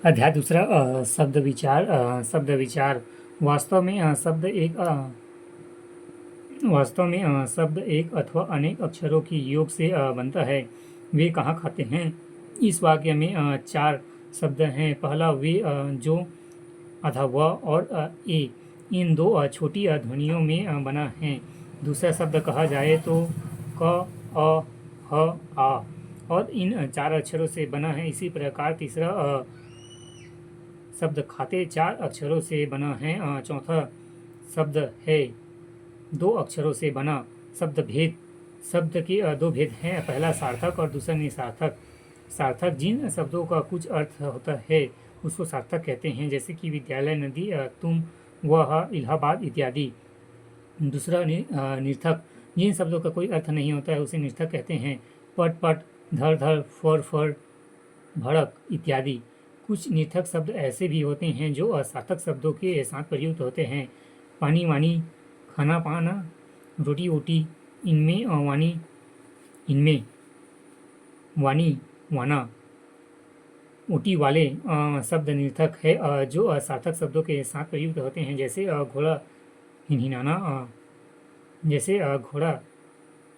अध्याय दूसरा शब्द विचार। शब्द विचार वास्तव में शब्द एक अथवा अनेक अक्षरों की योग से बनता है। वे कहाँ खाते हैं। इस वाक्य में चार शब्द हैं। पहला वे, जो आधा व और ए, इन दो छोटी ध्वनियों में बना है। दूसरा शब्द कहा जाए तो क, अ, ह, आ, और इन चार अक्षरों से बना है। इसी प्रकार तीसरा शब्द खाते चार अक्षरों से बना है। चौथा शब्द है दो अक्षरों से बना। शब्द भेद, शब्द के दो भेद हैं, पहला सार्थक और दूसरा निसार्थक। सार्थक जिन शब्दों का कुछ अर्थ होता है उसको सार्थक कहते हैं, जैसे कि विद्यालय, नदी, तुम, वह, इलाहाबाद इत्यादि। दूसरा निर्थक, जिन शब्दों का कोई अर्थ नहीं होता है उसे निर्थक कहते हैं, पट पट, धर धर, फर भड़क इत्यादि। कुछ निर्थक शब्द ऐसे भी होते हैं जो सार्थक शब्दों के साथ प्रयुक्त होते हैं। पानी वानी, खाना पाना, रोटी वोटी, इनमें वानी, इनमें वानी, वाना, ऊटी वाले शब्द निर्थक है जो सार्थक शब्दों के साथ प्रयुक्त होते हैं, जैसे घोड़ा हिनहिनाना, जैसे घोड़ा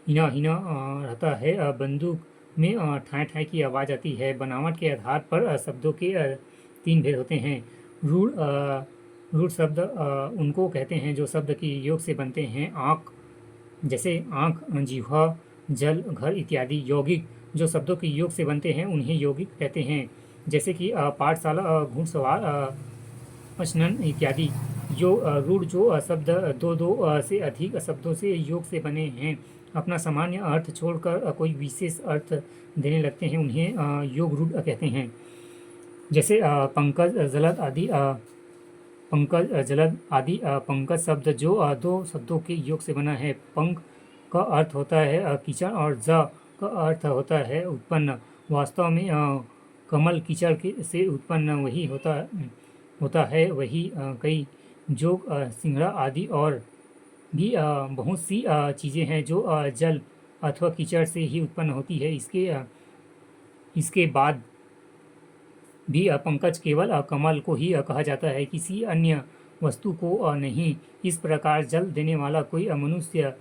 हिना हिना रहता है। बंदूक में ठाए ठाए की आवाज़ आती है। बनावट के आधार पर शब्दों के तीन भेद होते हैं। रूढ़ शब्द उनको कहते हैं जो शब्द की योग से बनते हैं। आँख, जैसे आँख, जिह्वा, जल, घर इत्यादि। यौगिक, जो शब्दों के योग से बनते हैं उन्हें यौगिक कहते हैं, जैसे कि पाठशाला, घुड़सवार, स्नान इत्यादि। रूढ़, जो शब्द दो दो से अधिक शब्दों से योग से बने हैं, अपना सामान्य अर्थ छोड़कर कोई विशेष अर्थ देने लगते हैं, उन्हें योग रूढ़ कहते हैं, जैसे पंकज, जलद आदि। पंकज, जलद आदि पंकज शब्द जो दो शब्दों के योग से बना है। पंख का अर्थ होता है कीचड़ और ज का अर्थ होता है उत्पन्न। वास्तव में कमल कीचड़ से उत्पन्न वही होता है। वही कई जोग, सिंगड़ा आदि और भी बहुत सी चीज़ें हैं जो जल अथवा कीचड़ से ही उत्पन्न होती है। इसके बाद भी पंकज केवल कमल को ही कहा जाता है, किसी अन्य वस्तु को नहीं। इस प्रकार जल देने वाला कोई मनुष्य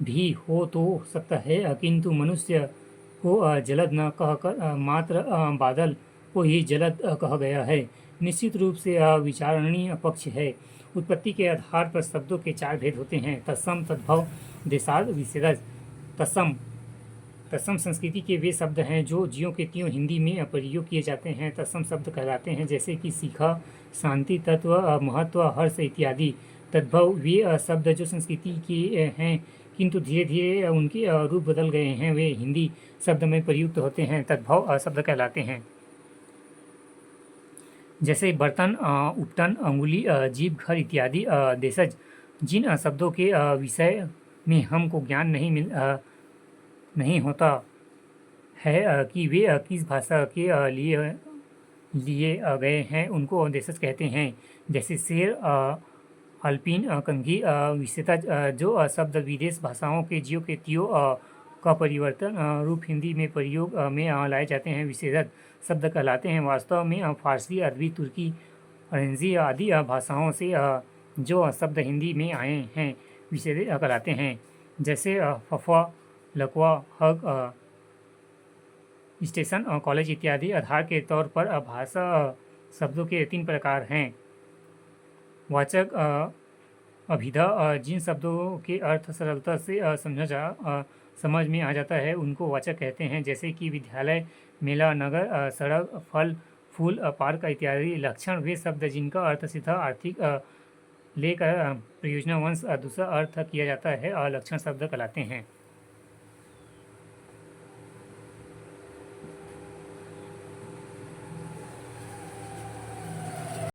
भी हो तो सकता है, किंतु मनुष्य को जलद न कहकर मात्र बादल को ही जलद कहा गया है। निश्चित रूप से विचारणीय पक्ष है। उत्पत्ति के आधार पर शब्दों के चार भेद होते हैं। तत्सम, तद्भव, देशाद, विशेषज। तत्सम संस्कृति के वे शब्द हैं जो ज्यों के त्यों हिंदी में प्रयोग किए जाते हैं। तत्सम शब्द कहलाते हैं, जैसे कि शिखा, शांति, तत्व, महत्व, हर्ष इत्यादि। तद्भव वे शब्द जो संस्कृति के हैं किंतु धीरे धीरे उनके रूप बदल गए हैं, वे हिंदी शब्द में प्रयुक्त होते हैं, तद्भव शब्द कहलाते हैं। जैसे बर्तन, उपटन, अंगुली, जीभ, घर इत्यादि। देशज, जिन शब्दों के विषय में हमको ज्ञान नहीं होता है कि वे किस भाषा के लिए गए हैं, उनको देशज कहते हैं, जैसे शेर, अल्पिन, कंघी। विशेषज, जो शब्द विदेश भाषाओं के ज्यों के त्यों का परिवर्तन रूप हिंदी में प्रयोग में लाए जाते हैं, विशेषज शब्द कहलाते हैं। वास्तव में फारसी, अरबी, तुर्की, अंग्रेजी आदि भाषाओं से जो शब्द हिंदी में आए हैं विशेषज कहलाते हैं, जैसे फफा, लकवा, हग, स्टेशन, कॉलेज इत्यादि। आधार के तौर पर भाषा शब्दों के तीन प्रकार हैं। वाचक, अभिधा, जिन शब्दों के अर्थ सरलता से समझ में आ जाता है उनको वाचक कहते हैं, जैसे कि विद्यालय, मेला, नगर, सड़क, फल फूल, पार्क इत्यादि। लक्षण, वे शब्द जिनका अर्थ सीधा आर्थिक लेकर प्रयोजनवंश दूसरा अर्थ किया जाता है, लक्षण शब्द कहलाते हैं।